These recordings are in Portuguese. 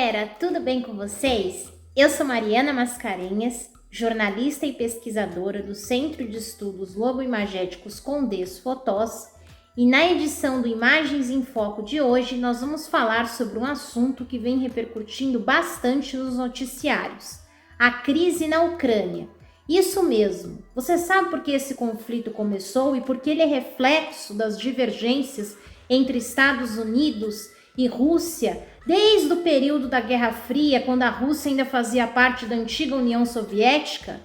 galera, tudo bem com vocês? Eu sou Mariana Mascarenhas, jornalista e pesquisadora do Centro de Estudos Lobo-Imagéticos Condés Fotós, e na edição do Imagens em Foco de hoje nós vamos falar sobre um assunto que vem repercutindo bastante nos noticiários: a crise na Ucrânia. Isso mesmo, você sabe por que esse conflito começou e por que ele é reflexo das divergências entre Estados Unidos e Rússia desde o período da Guerra Fria, quando a Rússia ainda fazia parte da antiga União Soviética?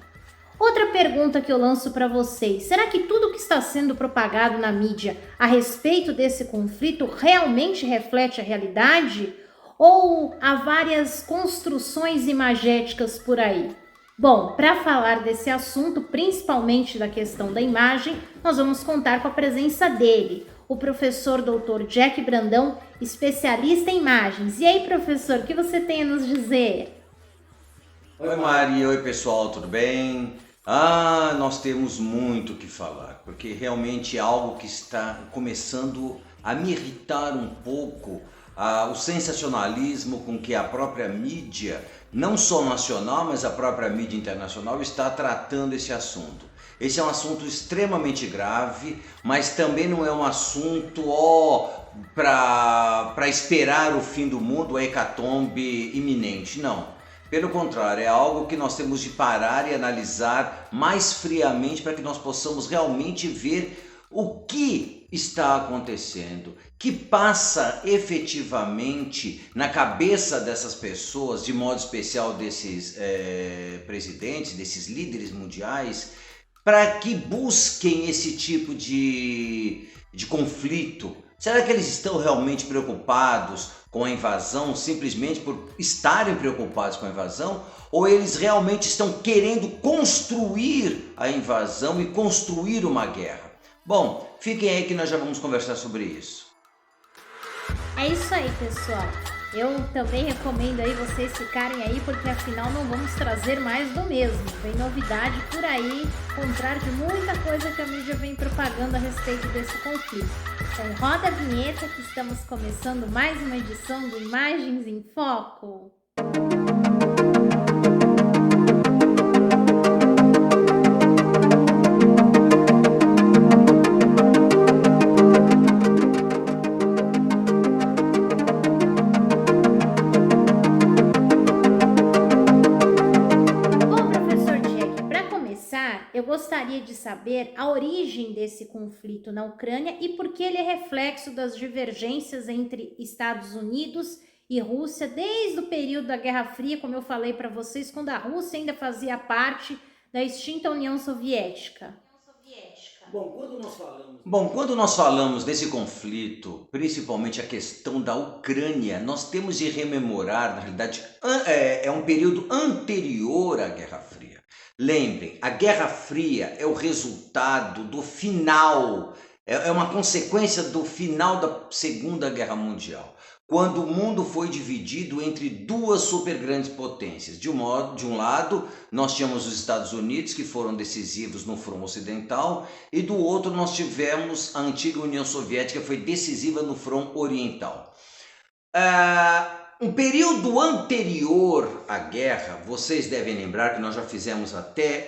Outra pergunta que eu lanço para vocês: será que tudo que está sendo propagado na mídia a respeito desse conflito realmente reflete a realidade? Ou há várias construções imagéticas por aí? Bom, para falar desse assunto, principalmente da questão da imagem, nós vamos contar com a presença dele, o professor Dr. Jack Brandão, especialista em imagens. E aí, professor, o que você tem a nos dizer? Oi, Mari. Oi, pessoal, tudo bem? Nós temos muito o que falar, porque realmente é algo que está começando a me irritar um pouco, o sensacionalismo com que a própria mídia, não só nacional, mas a própria mídia internacional, está tratando esse assunto. Esse é um assunto extremamente grave, mas também não é um assunto para esperar o fim do mundo, a hecatombe iminente, não. Pelo contrário, é algo que nós temos de parar e analisar mais friamente para que nós possamos realmente ver o que está acontecendo, que passa efetivamente na cabeça dessas pessoas, de modo especial desses presidentes, desses líderes mundiais, para que busquem esse tipo de conflito. Será que eles estão realmente preocupados com a invasão simplesmente por estarem preocupados com a invasão? Ou eles realmente estão querendo construir a invasão e construir uma guerra? Bom, fiquem aí que nós já vamos conversar sobre isso. É isso aí, pessoal. Eu também recomendo aí vocês ficarem aí, porque afinal não vamos trazer mais do mesmo. Vem novidade por aí, contrário de muita coisa que a mídia vem propagando a respeito desse conflito. Então roda a vinheta que estamos começando mais uma edição do Imagens em Foco. Eu gostaria de saber a origem desse conflito na Ucrânia e por que ele é reflexo das divergências entre Estados Unidos e Rússia desde o período da Guerra Fria, como eu falei para vocês, quando a Rússia ainda fazia parte da extinta União Soviética. Quando nós falamos desse conflito, principalmente a questão da Ucrânia, nós temos de rememorar, na realidade, é um período anterior à Guerra Fria. Lembrem, a Guerra Fria é o resultado do final, é uma consequência do final da Segunda Guerra Mundial, quando o mundo foi dividido entre duas super grandes potências. De um lado, nós tínhamos os Estados Unidos, que foram decisivos no fronte ocidental, e do outro nós tivemos a antiga União Soviética, que foi decisiva no fronte oriental. Um período anterior à guerra, vocês devem lembrar que nós já fizemos até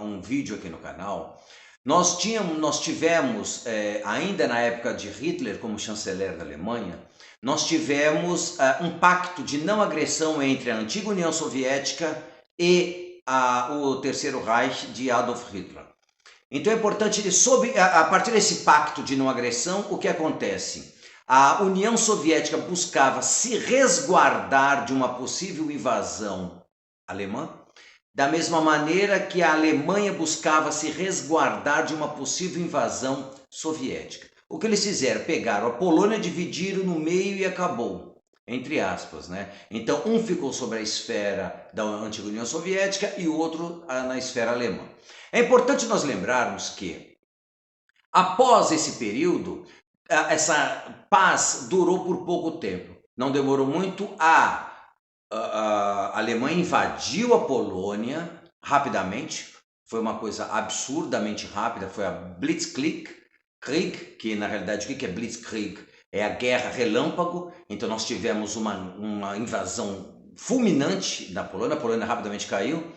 um vídeo aqui no canal. Nós tivemos, ainda na época de Hitler como chanceler da Alemanha, nós tivemos um pacto de não agressão entre a antiga União Soviética e o Terceiro Reich de Adolf Hitler. Então é importante, a partir desse pacto de não agressão, o que acontece? A União Soviética buscava se resguardar de uma possível invasão alemã, da mesma maneira que a Alemanha buscava se resguardar de uma possível invasão soviética. O que eles fizeram? Pegaram a Polônia, dividiram no meio e acabou, entre aspas, né? Então um ficou sobre a esfera da antiga União Soviética e o outro na esfera alemã. É importante nós lembrarmos que, após esse período, essa paz durou por pouco tempo. Não demorou muito, a Alemanha invadiu a Polônia rapidamente. Foi uma coisa absurdamente rápida, foi a Blitzkrieg, que na realidade o que é Blitzkrieg? é a Guerra Relâmpago. Então nós tivemos uma invasão fulminante da Polônia, a Polônia rapidamente caiu,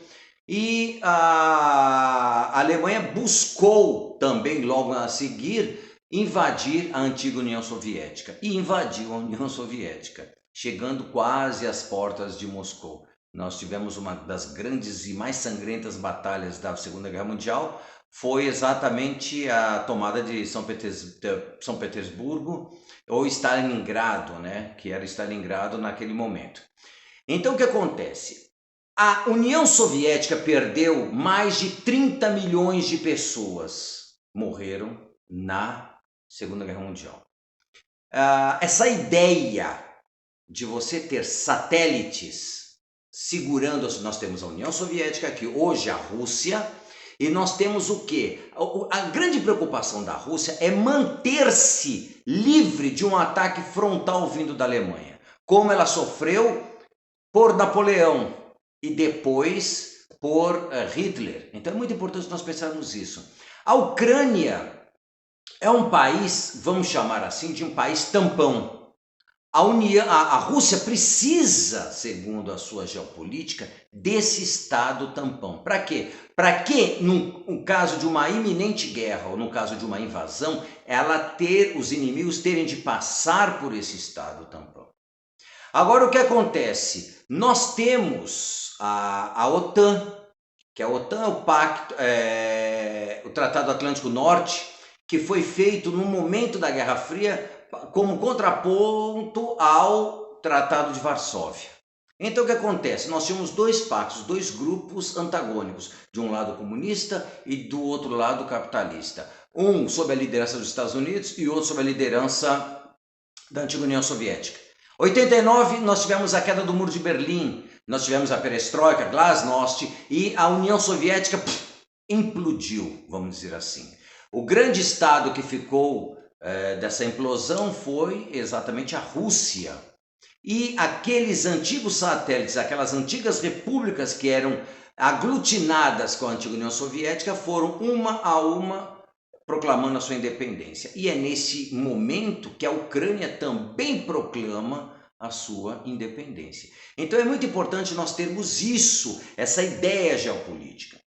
e a Alemanha buscou também, logo a seguir, invadir a antiga União Soviética, e invadiu a União Soviética, chegando quase às portas de Moscou. Nós tivemos uma das grandes e mais sangrentas batalhas da Segunda Guerra Mundial, foi exatamente a tomada de São Petersburgo, ou Stalingrado, né? Que era Stalingrado naquele momento. Então o que acontece? A União Soviética perdeu mais de 30 milhões de pessoas, morreram na Segunda Guerra Mundial. Essa ideia de você ter satélites segurando, nós temos a União Soviética aqui, hoje a Rússia, e nós temos o quê? A grande preocupação da Rússia é manter-se livre de um ataque frontal vindo da Alemanha, como ela sofreu por Napoleão e depois por Hitler. Então é muito importante nós pensarmos isso. A Ucrânia é um país, vamos chamar assim, de um país tampão. A Rússia precisa, segundo a sua geopolítica, desse estado tampão. Para quê? Para que, no caso de uma iminente guerra ou no caso de uma invasão, os inimigos terem de passar por esse estado tampão. Agora o que acontece? Nós temos a OTAN, que a OTAN é o pacto, o Tratado Atlântico Norte, que foi feito no momento da Guerra Fria como contraponto ao Tratado de Varsóvia. Então o que acontece? Nós tínhamos dois pactos, dois grupos antagônicos, de um lado comunista e do outro lado capitalista. Um sob a liderança dos Estados Unidos e outro sob a liderança da antiga União Soviética. Em 89 nós tivemos a queda do Muro de Berlim, nós tivemos a perestroika, glasnost, e a União Soviética implodiu, vamos dizer assim. O grande estado que ficou dessa implosão foi exatamente a Rússia. E aqueles antigos satélites, aquelas antigas repúblicas que eram aglutinadas com a antiga União Soviética, foram uma a uma proclamando a sua independência. E é nesse momento que a Ucrânia também proclama a sua independência. Então é muito importante nós termos isso, essa ideia geopolítica.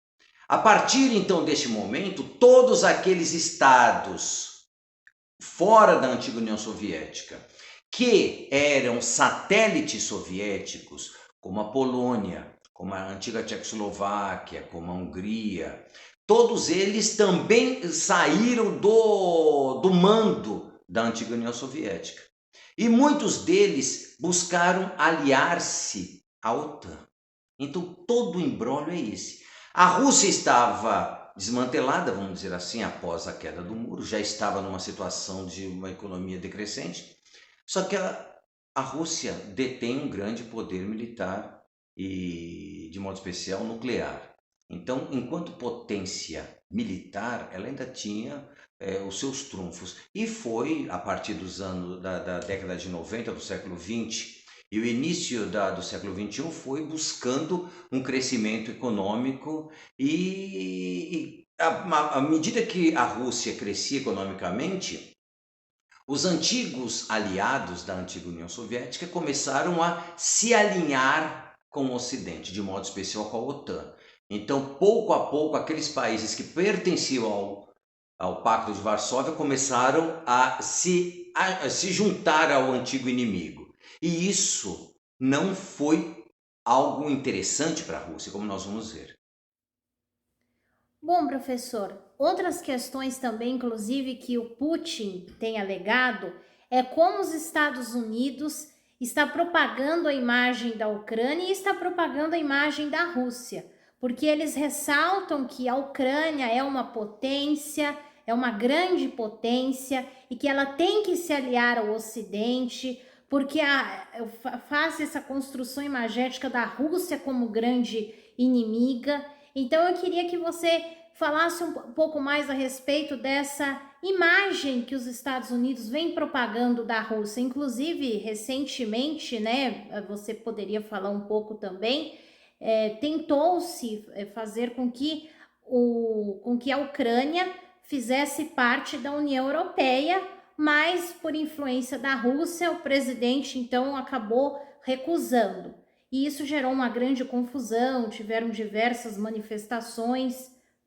A partir então deste momento, todos aqueles estados fora da antiga União Soviética, que eram satélites soviéticos, como a Polônia, como a antiga Tchecoslováquia, como a Hungria, todos eles também saíram do mando da antiga União Soviética. E muitos deles buscaram aliar-se à OTAN. Então todo o imbróglio é esse. A Rússia estava desmantelada, vamos dizer assim, após a queda do muro, já estava numa situação de uma economia decrescente, só que a Rússia detém um grande poder militar e, de modo especial, nuclear. Então, enquanto potência militar, ela ainda tinha os seus trunfos. E foi, a partir dos anos da década de 90 do século XX, e o início do século XXI foi buscando um crescimento econômico e à medida que a Rússia crescia economicamente, os antigos aliados da antiga União Soviética começaram a se alinhar com o Ocidente, de modo especial com a OTAN. Então, pouco a pouco, aqueles países que pertenciam ao Pacto de Varsóvia começaram a se juntar ao antigo inimigo. E isso não foi algo interessante para a Rússia, como nós vamos ver. Bom, professor, outras questões também, inclusive, que o Putin tem alegado, é como os Estados Unidos está propagando a imagem da Ucrânia e está propagando a imagem da Rússia, porque eles ressaltam que a Ucrânia é uma potência, é uma grande potência e que ela tem que se aliar ao Ocidente, porque faz essa construção imagética da Rússia como grande inimiga. Então eu queria que você falasse um pouco mais a respeito dessa imagem que os Estados Unidos vêm propagando da Rússia. Inclusive, recentemente, né, você poderia falar um pouco também, tentou-se fazer com que a Ucrânia fizesse parte da União Europeia, mas por influência da Rússia, o presidente então acabou recusando. E isso gerou uma grande confusão, tiveram diversas manifestações.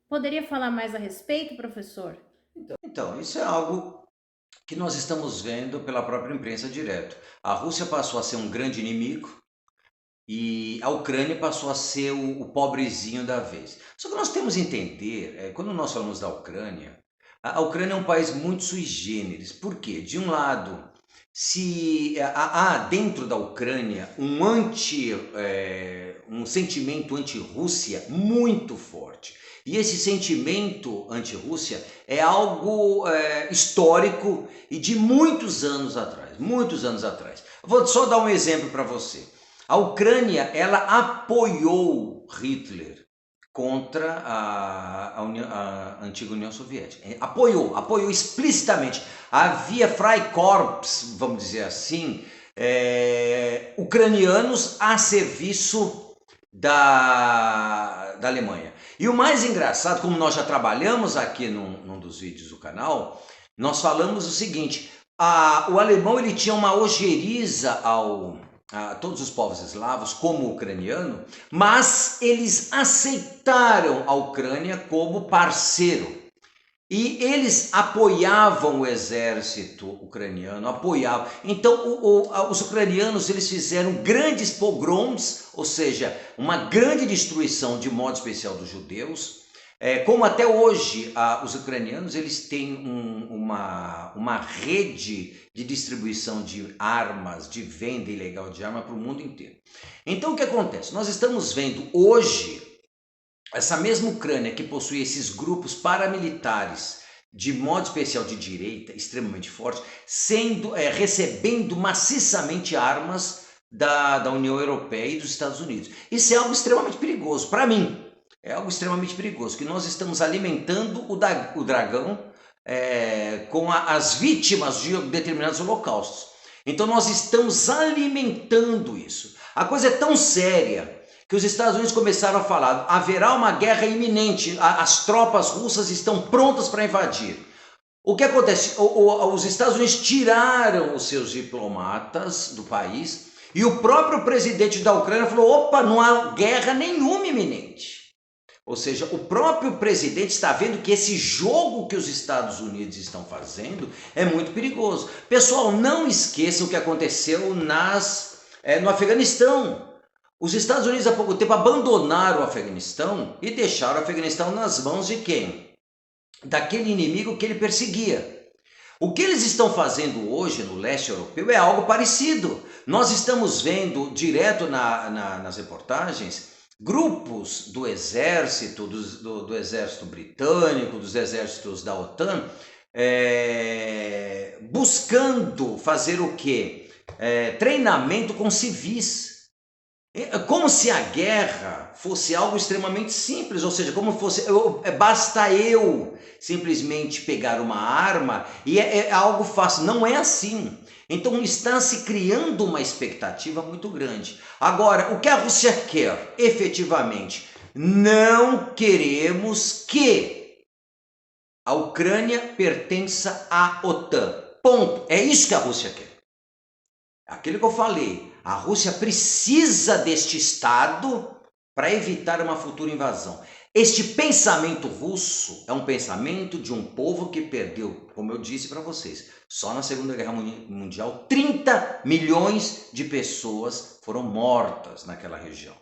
Poderia falar mais a respeito, professor? Então, isso é algo que nós estamos vendo pela própria imprensa direto. A Rússia passou a ser um grande inimigo e a Ucrânia passou a ser o pobrezinho da vez. Só que nós temos que entender, quando nós falamos da Ucrânia, a Ucrânia é um país muito sui generis. Por quê? De um lado, se há dentro da Ucrânia um sentimento anti-Rússia muito forte. E esse sentimento anti-Rússia é algo histórico e de muitos anos atrás, muitos anos atrás. Vou só dar um exemplo para você. A Ucrânia, ela apoiou Hitler contra a antiga União Soviética. Apoiou explicitamente. Havia Freikorps, vamos dizer assim, ucranianos a serviço da Alemanha. E o mais engraçado, como nós já trabalhamos aqui num dos vídeos do canal, nós falamos o seguinte: o alemão ele tinha uma ojeriza a todos os povos eslavos, como o ucraniano, mas eles aceitaram a Ucrânia como parceiro. E eles apoiavam o exército ucraniano, apoiavam. Então, os ucranianos eles fizeram grandes pogroms, ou seja, uma grande destruição, de modo especial, dos judeus. Como até hoje os ucranianos eles têm uma rede de distribuição de armas, de venda ilegal de arma para o mundo inteiro. Então o que acontece? Nós estamos vendo hoje essa mesma Ucrânia que possui esses grupos paramilitares, de modo especial de direita, extremamente fortes, recebendo maciçamente armas da União Europeia e dos Estados Unidos. Isso é algo extremamente perigoso para mim. É algo extremamente perigoso, que nós estamos alimentando o dragão com as vítimas de determinados holocaustos. Então nós estamos alimentando isso. A coisa é tão séria que os Estados Unidos começaram a falar: haverá uma guerra iminente, as tropas russas estão prontas para invadir. O que acontece? Os Estados Unidos tiraram os seus diplomatas do país e o próprio presidente da Ucrânia falou: opa, não há guerra nenhuma iminente. Ou seja, o próprio presidente está vendo que esse jogo que os Estados Unidos estão fazendo é muito perigoso. Pessoal, não esqueçam o que aconteceu no Afeganistão. Os Estados Unidos há pouco tempo abandonaram o Afeganistão e deixaram o Afeganistão nas mãos de quem? Daquele inimigo que ele perseguia. O que eles estão fazendo hoje no leste europeu é algo parecido. Nós estamos vendo direto nas reportagens grupos do exército, do exército britânico, dos exércitos da OTAN, buscando fazer o quê? Treinamento com civis. Como se a guerra fosse algo extremamente simples, ou seja, como fosse, basta eu simplesmente pegar uma arma e é algo fácil. Não é assim. Então está se criando uma expectativa muito grande. Agora, o que a Rússia quer, efetivamente? Não queremos que a Ucrânia pertença à OTAN. Ponto. É isso que a Rússia quer. Aquilo que eu falei, a Rússia precisa deste Estado para evitar uma futura invasão. Este pensamento russo é um pensamento de um povo que perdeu, como eu disse para vocês, só na Segunda Guerra Mundial, 30 milhões de pessoas foram mortas naquela região.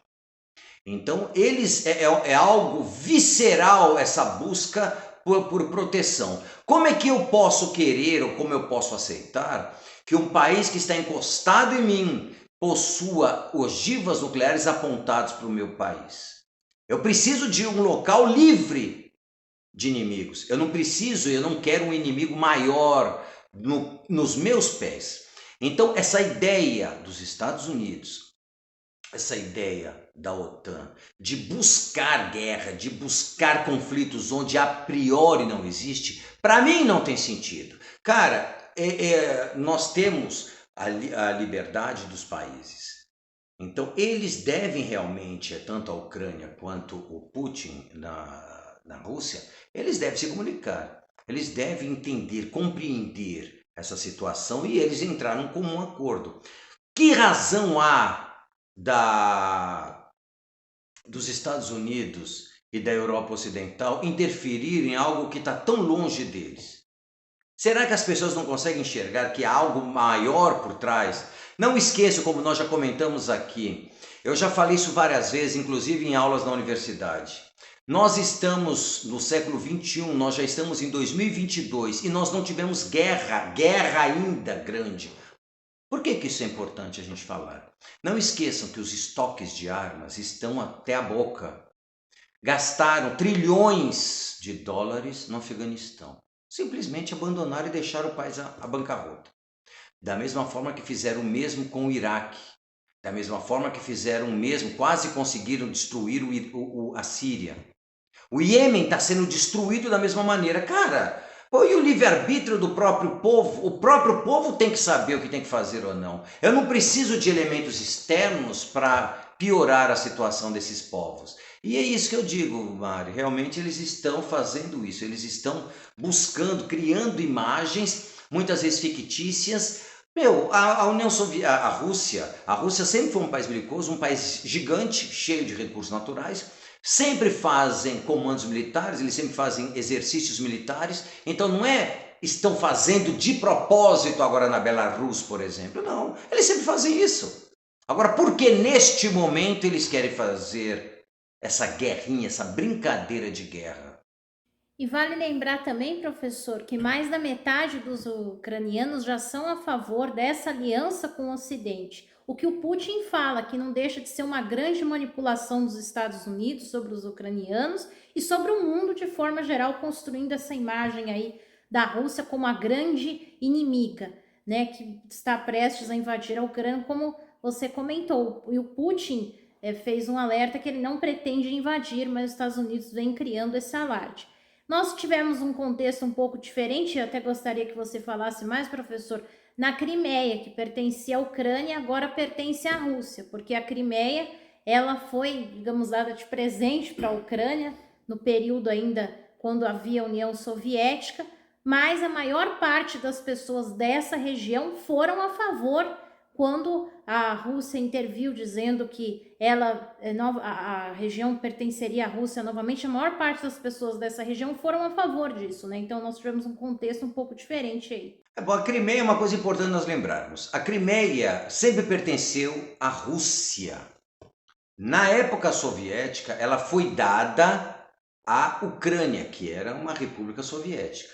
Então, é algo visceral essa busca por proteção. Como é que eu posso querer, ou como eu posso aceitar, que um país que está encostado em mim possua ogivas nucleares apontadas para o meu país? Eu preciso de um local livre de inimigos. Eu não quero um inimigo maior nos meus pés. Então, essa ideia dos Estados Unidos, essa ideia da OTAN de buscar guerra, de buscar conflitos onde a priori não existe, para mim não tem sentido. Cara, nós temos a liberdade dos países. Então, eles devem realmente, tanto a Ucrânia quanto o Putin na Rússia, eles devem se comunicar. Eles devem entender, compreender essa situação e eles entraram com um acordo. Que razão há dos Estados Unidos e da Europa Ocidental interferir em algo que está tão longe deles? Será que as pessoas não conseguem enxergar que há algo maior por trás? Não esqueça, como nós já comentamos aqui, eu já falei isso várias vezes, inclusive em aulas na universidade. Nós estamos no século 21, nós já estamos em 2022 e nós não tivemos guerra ainda grande. Por que isso é importante a gente falar? Não esqueçam que os estoques de armas estão até a boca. Gastaram trilhões de dólares no Afeganistão. Simplesmente abandonaram e deixaram o país à bancarrota. Da mesma forma que fizeram o mesmo com o Iraque. Da mesma forma que fizeram o mesmo, quase conseguiram destruir a Síria. O Iêmen está sendo destruído da mesma maneira. Cara, e o livre-arbítrio do próprio povo? O próprio povo tem que saber o que tem que fazer ou não. Eu não preciso de elementos externos para piorar a situação desses povos. E é isso que eu digo, Mari, realmente eles estão fazendo isso, eles estão buscando, criando imagens, muitas vezes fictícias. A União Soviética, a Rússia sempre foi um país belicoso, um país gigante, cheio de recursos naturais, sempre fazem comandos militares, eles sempre fazem exercícios militares, então não é estão fazendo de propósito agora na Belarus, por exemplo, não, eles sempre fazem isso. Agora, por que neste momento eles querem fazer essa guerrinha, essa brincadeira de guerra? E vale lembrar também, professor, que mais da metade dos ucranianos já são a favor dessa aliança com o Ocidente. O que o Putin fala, que não deixa de ser uma grande manipulação dos Estados Unidos sobre os ucranianos e sobre o mundo de forma geral, construindo essa imagem aí da Rússia como a grande inimiga, né, que está prestes a invadir a Ucrânia, como você comentou. E o Putin fez um alerta que ele não pretende invadir, mas os Estados Unidos vem criando esse alarde. Nós tivemos um contexto um pouco diferente, eu até gostaria que você falasse mais, professor, na Crimeia, que pertencia à Ucrânia, agora pertence à Rússia, porque a Crimeia, ela foi, digamos, dada de presente para a Ucrânia, no período ainda quando havia a União Soviética, mas a maior parte das pessoas dessa região foram a favor quando a Rússia interviu dizendo que a região pertenceria à Rússia novamente. A maior parte das pessoas dessa região foram a favor disso, né? Então nós tivemos um contexto um pouco diferente aí. Bom, a Crimeia é uma coisa importante nós lembrarmos. A Crimeia sempre pertenceu à Rússia. Na época soviética, ela foi dada à Ucrânia, que era uma república soviética.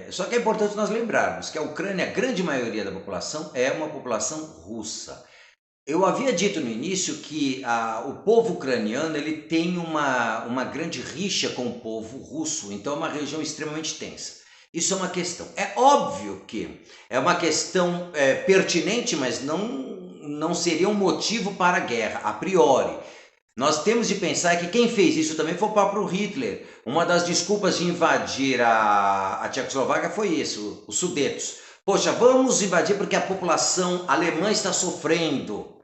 Só que é importante nós lembrarmos que a Ucrânia, a grande maioria da população, é uma população russa. Eu havia dito no início que o povo ucraniano ele tem uma grande rixa com o povo russo, então é uma região extremamente tensa. Isso é uma questão. É óbvio que é uma questão pertinente, mas não seria um motivo para a guerra, a priori. Nós temos de pensar que quem fez isso também foi o próprio Hitler. Uma das desculpas de invadir a Tchecoslováquia foi isso, os Sudetos. Poxa, vamos invadir porque a população alemã está sofrendo.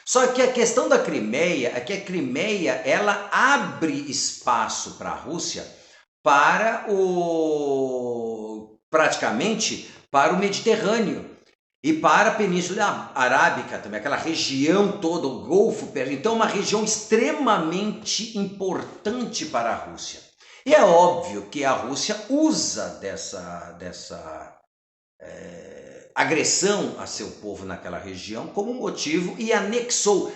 Só que a questão da Crimeia é que a Crimeia ela abre espaço para a Rússia praticamente para o Mediterrâneo. E para a Península Arábica também, aquela região toda, o Golfo Pérsico. Então, uma região extremamente importante para a Rússia. E é óbvio que a Rússia usa dessa agressão a seu povo naquela região como motivo e reanexou.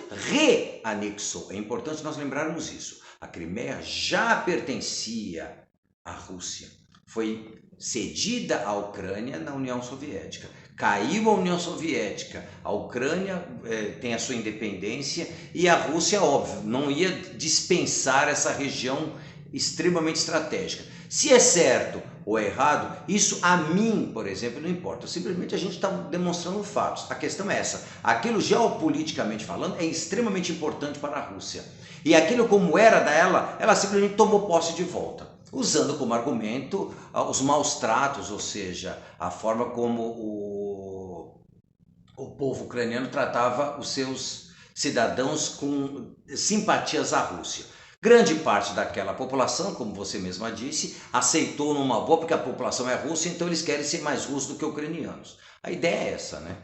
É importante nós lembrarmos isso. A Crimeia já pertencia à Rússia. Foi cedida à Ucrânia na União Soviética. Caiu a União Soviética, a Ucrânia tem a sua independência e a Rússia, óbvio, não ia dispensar essa região extremamente estratégica. Se é certo ou é errado, isso a mim, por exemplo, não importa. Simplesmente a gente está demonstrando fatos. A questão é essa. Aquilo, geopoliticamente falando, é extremamente importante para a Rússia. E aquilo como era dela, ela simplesmente tomou posse de volta, usando como argumento os maus tratos, ou seja, a forma como o povo ucraniano tratava os seus cidadãos com simpatias à Rússia. Grande parte daquela população, como você mesma disse, aceitou numa boa, porque a população é russa, então eles querem ser mais russos do que ucranianos. A ideia é essa, né?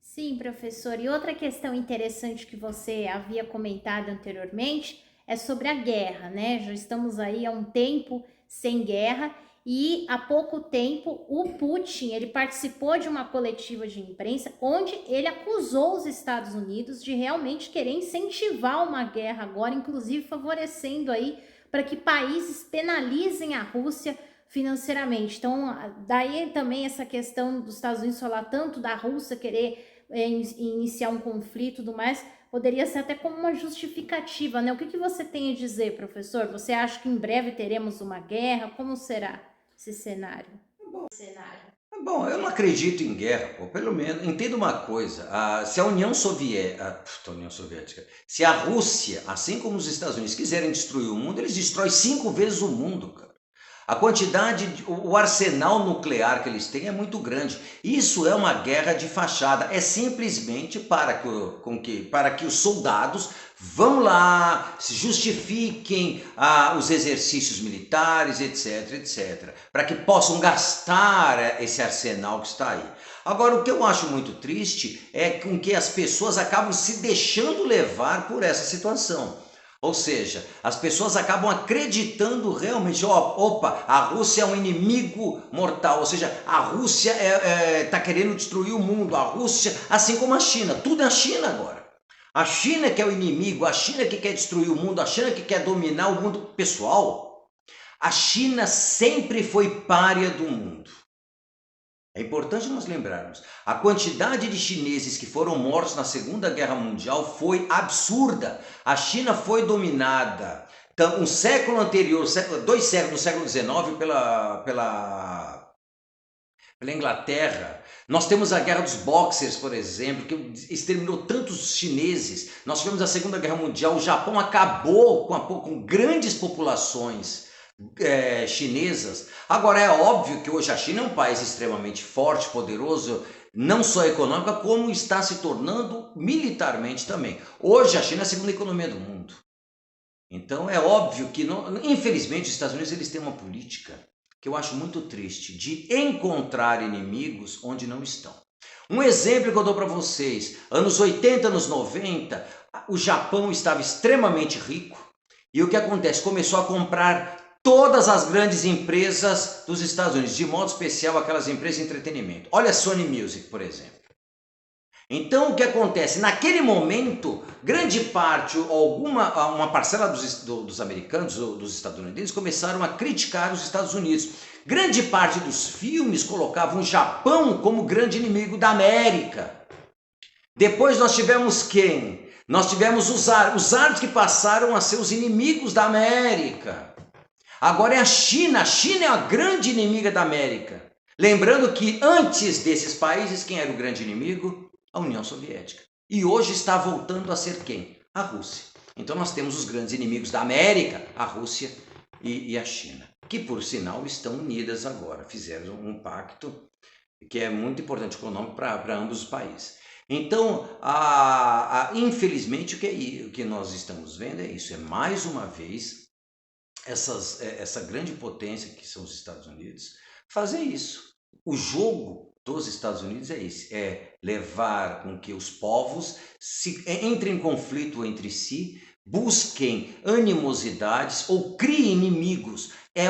Sim, professor. E outra questão interessante que você havia comentado anteriormente é sobre a guerra, né? Já estamos aí há um tempo sem guerra e há pouco tempo o Putin, ele participou de uma coletiva de imprensa onde ele acusou os Estados Unidos de realmente querer incentivar uma guerra agora, inclusive favorecendo aí para que países penalizem a Rússia financeiramente. Então, daí também essa questão dos Estados Unidos falar tanto da Rússia querer iniciar um conflito e tudo mais, poderia ser até como uma justificativa, né? O que você tem a dizer, professor? Você acha que em breve teremos uma guerra? Como será esse cenário? Bom, eu não acredito em guerra, pô. Pelo menos, entenda uma coisa, se a União Soviética, se a Rússia, assim como os Estados Unidos, quiserem destruir o mundo, eles destroem 5 vezes o mundo, cara. A quantidade, o arsenal nuclear que eles têm é muito grande. Isso é uma guerra de fachada. É simplesmente para que os soldados vão lá, se justifiquem os exercícios militares, etc, etc. Para que possam gastar esse arsenal que está aí. Agora, o que eu acho muito triste é com que as pessoas acabam se deixando levar por essa situação. Ou seja, as pessoas acabam acreditando realmente, opa, a Rússia é um inimigo mortal, ou seja, a Rússia está querendo destruir o mundo, a Rússia, assim como a China, tudo é a China agora. A China que é o inimigo, a China que quer destruir o mundo, a China que quer dominar o mundo pessoal. A China sempre foi pária do mundo. É importante nós lembrarmos, a quantidade de chineses que foram mortos na Segunda Guerra Mundial foi absurda. A China foi dominada, um século anterior, 2 séculos, no século XIX, pela Inglaterra. Nós temos a Guerra dos Boxers, por exemplo, que exterminou tantos chineses. Nós tivemos a Segunda Guerra Mundial, o Japão acabou com grandes populações chinesas. Agora, é óbvio que hoje a China é um país extremamente forte, poderoso, não só econômica, como está se tornando militarmente também. Hoje a China é a segunda economia do mundo. Então é óbvio que, infelizmente, os Estados Unidos eles têm uma política que eu acho muito triste, de encontrar inimigos onde não estão. Um exemplo que eu dou para vocês, anos 80, anos 90, o Japão estava extremamente rico, e o que acontece? Começou a comprar todas as grandes empresas dos Estados Unidos, de modo especial aquelas empresas de entretenimento. Olha a Sony Music, por exemplo. Então, o que acontece? Naquele momento, grande parte, uma parcela dos americanos, dos estadunidenses, começaram a criticar os Estados Unidos. Grande parte dos filmes colocavam o Japão como grande inimigo da América. Depois nós tivemos quem? Nós tivemos os árabes que passaram a ser os inimigos da América. Agora é a China é a grande inimiga da América. Lembrando que antes desses países, quem era o grande inimigo? A União Soviética. E hoje está voltando a ser quem? A Rússia. Então nós temos os grandes inimigos da América, a Rússia e a China, que por sinal estão unidas agora, fizeram um pacto que é muito importante econômico para ambos os países. Então, infelizmente, o que nós estamos vendo é isso, é mais uma vez essa grande potência que são os Estados Unidos, fazer isso. O jogo dos Estados Unidos é esse, é levar com que os povos entrem em conflito entre si, busquem animosidades ou criem inimigos. É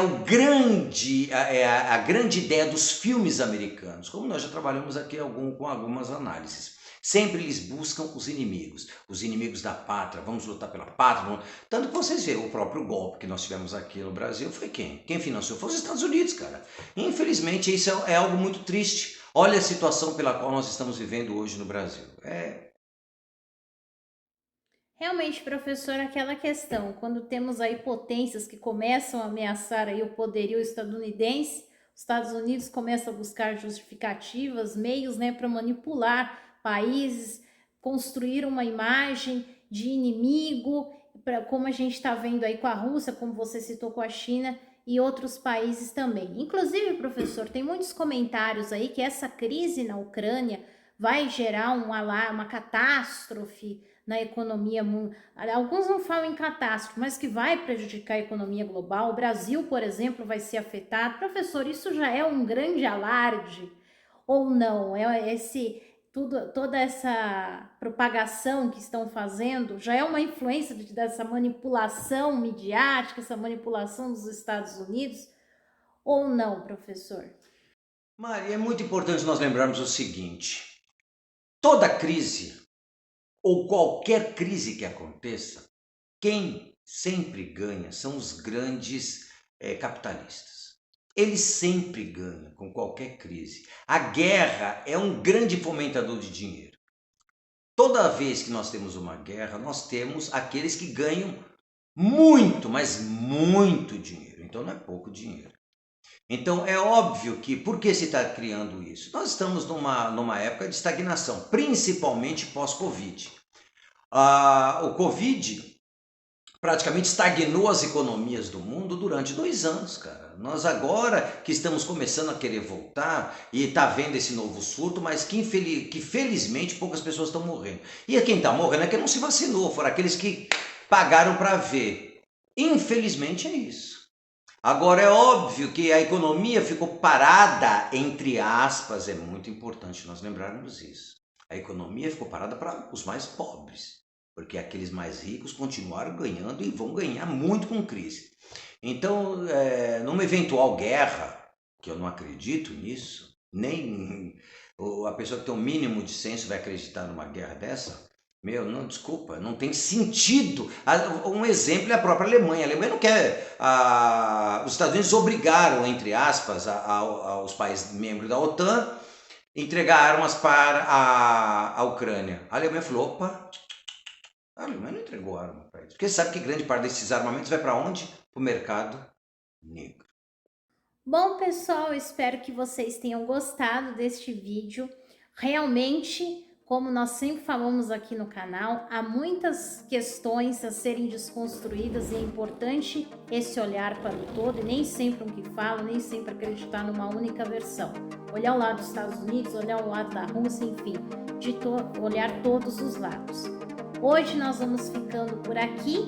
a grande ideia dos filmes americanos, como nós já trabalhamos aqui com algumas análises. Sempre eles buscam os inimigos da pátria, vamos lutar pela pátria. Tanto que vocês veem, o próprio golpe que nós tivemos aqui no Brasil foi quem? Quem financiou? Foi os Estados Unidos, cara. Infelizmente, isso é algo muito triste. Olha a situação pela qual nós estamos vivendo hoje no Brasil. Realmente, professor, aquela questão, quando temos aí potências que começam a ameaçar aí o poderio estadunidense, os Estados Unidos começam a buscar justificativas, meios, né, para manipular países, construir uma imagem de inimigo, como a gente está vendo aí com a Rússia, como você citou com a China e outros países também. Inclusive, professor, tem muitos comentários aí que essa crise na Ucrânia vai gerar uma catástrofe na economia mundial. Alguns não falam em catástrofe, mas que vai prejudicar a economia global. O Brasil, por exemplo, vai ser afetado. Professor, isso já é um grande alarde ou não? Toda essa propagação que estão fazendo já é uma influência dessa manipulação midiática, essa manipulação dos Estados Unidos ou não, professor? Maria, é muito importante nós lembrarmos o seguinte: toda crise, ou qualquer crise que aconteça, quem sempre ganha são os grandes capitalistas. Eles sempre ganham com qualquer crise. A guerra é um grande fomentador de dinheiro. Toda vez que nós temos uma guerra, nós temos aqueles que ganham muito, mas muito dinheiro. Então não é pouco dinheiro. Então é óbvio que, por que se está criando isso? Nós estamos numa época de estagnação, principalmente pós-Covid. O Covid praticamente estagnou as economias do mundo durante 2 anos, cara. Nós agora que estamos começando a querer voltar e está vendo esse novo surto, mas que felizmente poucas pessoas estão morrendo. E quem está morrendo é quem não se vacinou, foram aqueles que pagaram para ver. Infelizmente é isso. Agora é óbvio que a economia ficou parada, entre aspas, é muito importante nós lembrarmos isso. A economia ficou parada para os mais pobres, porque aqueles mais ricos continuaram ganhando e vão ganhar muito com crise. Então, numa eventual guerra, que eu não acredito nisso, nem a pessoa que tem o mínimo de senso vai acreditar numa guerra dessa, não, desculpa, não tem sentido. Um exemplo é a própria Alemanha. A Alemanha não quer... os Estados Unidos obrigaram, entre aspas, aos países membros da OTAN entregar armas para a Ucrânia. A Alemanha falou, opa... A Alemanha não entregou arma para eles. Porque sabe que grande parte desses armamentos vai para onde? Para o mercado negro. Bom, pessoal, espero que vocês tenham gostado deste vídeo. Realmente, como nós sempre falamos aqui no canal, há muitas questões a serem desconstruídas e é importante esse olhar para o todo e nem sempre um que fala, nem sempre acreditar numa única versão. Olhar o lado dos Estados Unidos, olhar o lado da Rússia, enfim, olhar todos os lados. Hoje nós vamos ficando por aqui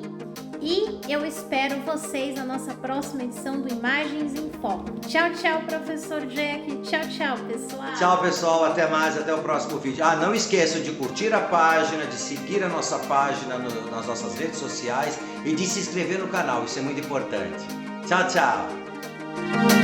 e eu espero vocês na nossa próxima edição do Imagens em Foco. Tchau, tchau, professor Jack. Tchau, tchau, pessoal. Tchau, pessoal. Até mais. Até o próximo vídeo. Não esqueçam de curtir a página, de seguir a nossa página nas nossas redes sociais e de se inscrever no canal. Isso é muito importante. Tchau, tchau.